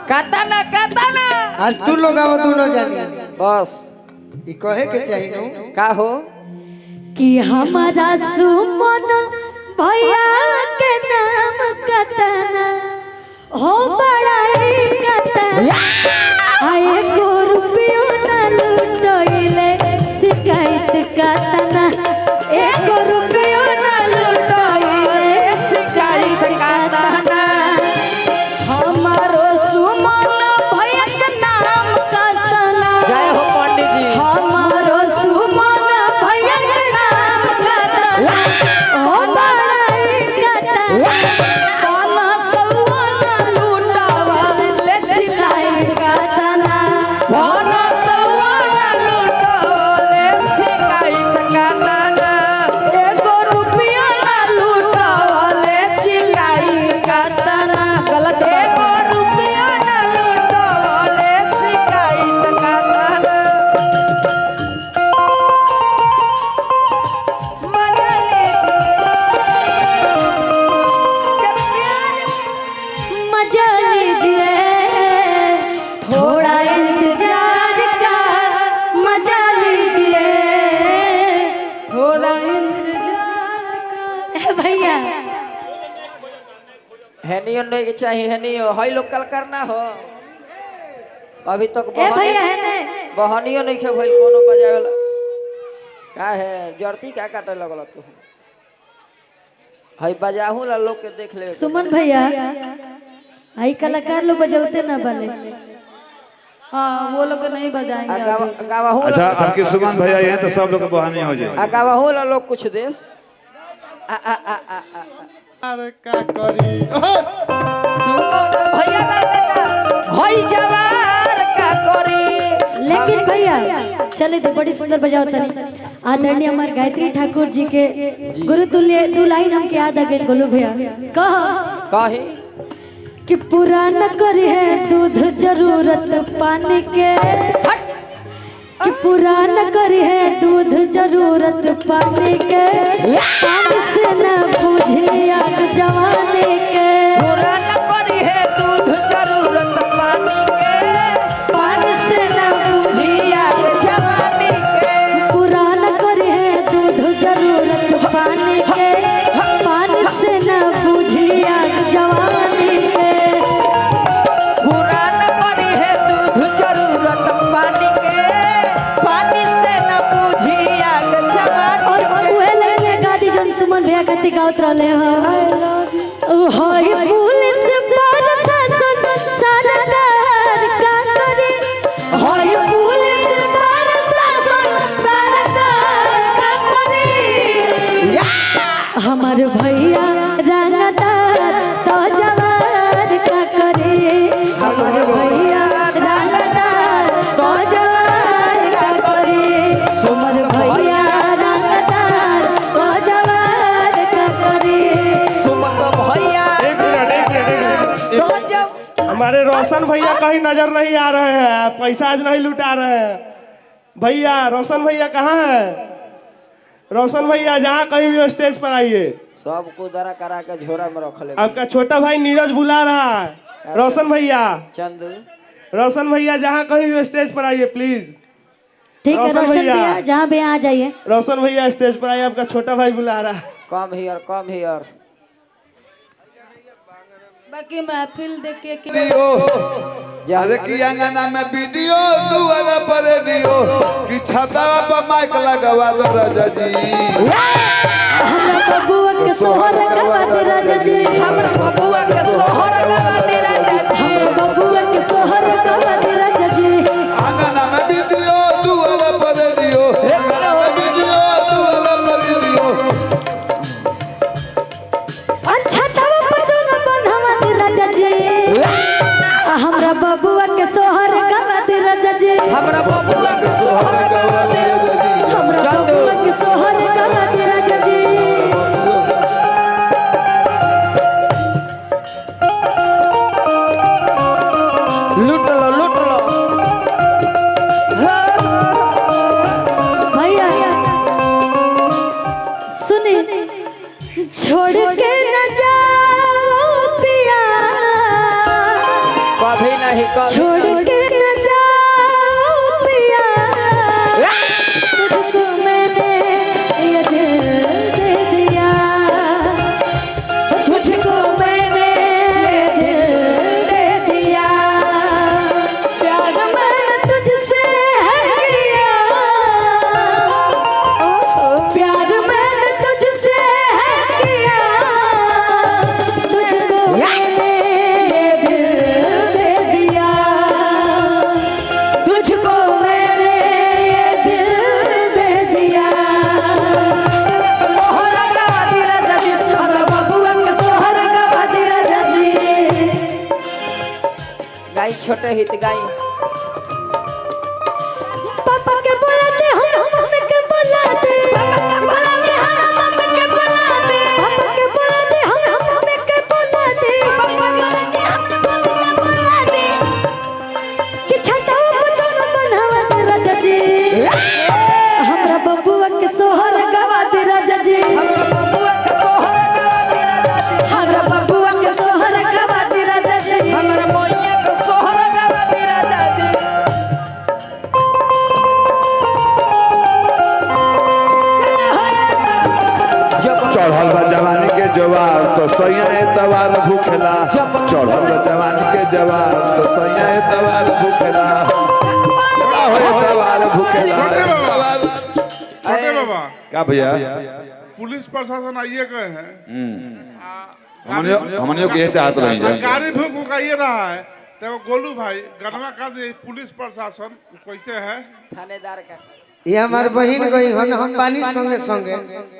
काताना काताना आज तू लोग आओ तू न जानी बस ई कहे के चाहिए नु का हो कि हमारा सुमन भैया के नाम कतना हो बड़ाई कतना आए को रुपयो न लुटोइले शिकायत कतना एक रुपयो न लुटोइले शिकायत कतना हमारो सुमन भैया के नाम कतना जय हो पंडित जी हमारो सुमन भैया के नाम कतना हो बड़ाई कतना काला सवन लुटावा ले शिकायत कतना भना सवन लुटोले शिकायत काताना एको रुपया न लुटावले शिकायत कतना गलत एको रुपया न लुटोले शिकायत काताना मजा लीजिए थोड़ा इंतजार का मजा लीजिए थोड़ा इंतजार का भैया हेनियो नहीं के चाहिए हेनियो हई लोकल करना हो अभी तक ए भैया है ने बहनियो नहीं खे भइल कोनो बजावे वाला का है जर्ती क्या काटे लगल तू हई बजाहू ला लोग के देख ले सुमन भैया आई कलाकार लोग बजाते ना बने हाँ वो लोग नहीं बजाएंगे गावाहू अच्छा आपके सुमन भैया हैं तो सब लोग बहाने हो जाए गावाहू ला लोग कुछ देश आ आ आ आ आ अरे का करी भैया हई जवार का करी लेकिन भैया चले तो बड़ी सुंदर बजाओ तनी आदरणीय हमारे गायत्री ठाकुर जी के गुरु तुल्य दो लाइन हमके याद आ गए गोलू भैया कह कही कि पुराना करे है दूध जरूरत पानी के कि पुराना करे है दूध जरूरत पानी के पानी से न बुझे आग जवानी के पुरान करी है दूध जरूरत पानी के पानी से न बुझे आग जवानी के पुराना करे है दूध जरूरत पानी के पानी से न बुझे आग जवानी के पुरान करी है दूध जरूरत पानी के पानी से न बुझी आग जवानी और उहे लगे गादी जन सुमन भैया कति गाउत रहले हो होय पुलिस प्रशासन सरकार का करे होय पुलिस प्रशासन सरकार का करे हमार भैया रंगदार तो जवार का करे हमार भैया रंगदार तो जवार का करे सुमन भैया रंगदार तो जवार का करे सुमन भैया तो जब हमारे रोशन भैया कहीं नजर नहीं आ रहे हैं पैसा आज नहीं लुटा रहे हैं भैया रोशन भैया कहाँ हैं रोशन भैया जहाँ कहीं भी स्टेज पर आइए सबको दरा करा के झोरा में रख ले आपका छोटा भाई नीरज बुला रहा है रोशन भैया चंदू रोशन भैया जहाँ कहीं भी स्टेज पर आइए प्लीज ठीक है रोशन रोशन भैया। भैया जहाँ भी आ जाइए रोशन भैया स्टेज पर आइए आपका छोटा भाई बुला रहा है कम हियर बाकी महफिल देख के अरे की अंगना में वीडियो दुआरा पर दियो कि छता पर माइक लगवा दो राजा जी हमरा बबुआ के सोहर गवा दे राजा जी हमरा बबुआ के सोहर गवा दे राजा जी हमरा बबुआ के सोहर गवा दे राजा जी अंगना में वीडियो दुआरा पर दियो अंगना में वीडियो दुआरा पर दियो अच्छा तब पचन बनवा दे राजा जी हमरा बबुआ के सोहर गवा दे राजा जी हमरा बबुआ के सोहर गवा दे राजा जी हमरा बबुआ के सोहर गवा दे राजा जी लूट लो भैया सुनी छोड़ के न जाओ पिया कभी न कहीं को छोड़ के न जाओ पिया तुझको मैंने ये दिल दे दिया तुझको मैंने ये दिल दे दिया प्यार मैंने तुझसे है किया प्यार मैंने तुझसे है किया तुझको मैंने ये दिल दे दिया तुझको मैंने ये दिल दे दिया सोहरा गवा दी राजा जी और बबुआ के सोहरा गवा दी राजा जी गाई छोटे हित गाई पापा के बुलाते हम मम्मी के बुलाते पापा के बुलाते हम मम्मी के बुलाते पापा के बुलाते हम मम्मी के बुलाते पापा के बुलाते हम मम्मी के बुलाते कि छटा बचन बनावा दे राजा जी हमरा बबुआ के सोहर गवा दे राजा जी हमरा बबुआ के सोहर गवा दी राजा जी हमरा बबुआ के सोहर गवा दे राजा जी हमरा मोइया के सोहर गवा दी राजा जी चढ़ल बा जवानी के जवार तो सैया तवार भूखेला चढ़ल बा जवानी के जवार तो सैया तवार भूखेला तवार भूखेला तवार। छोटे बाबा का भैया पुलिस प्रशासन आइए गए हैं हमने ये चाहत रही आ, है गाड़ी भी भुकाइए रहा है तो गोलू भाई गनवा का दे पुलिस प्रशासन कैसे है थानेदार का ये हमार बहन गई हन हम पानी संगे संगे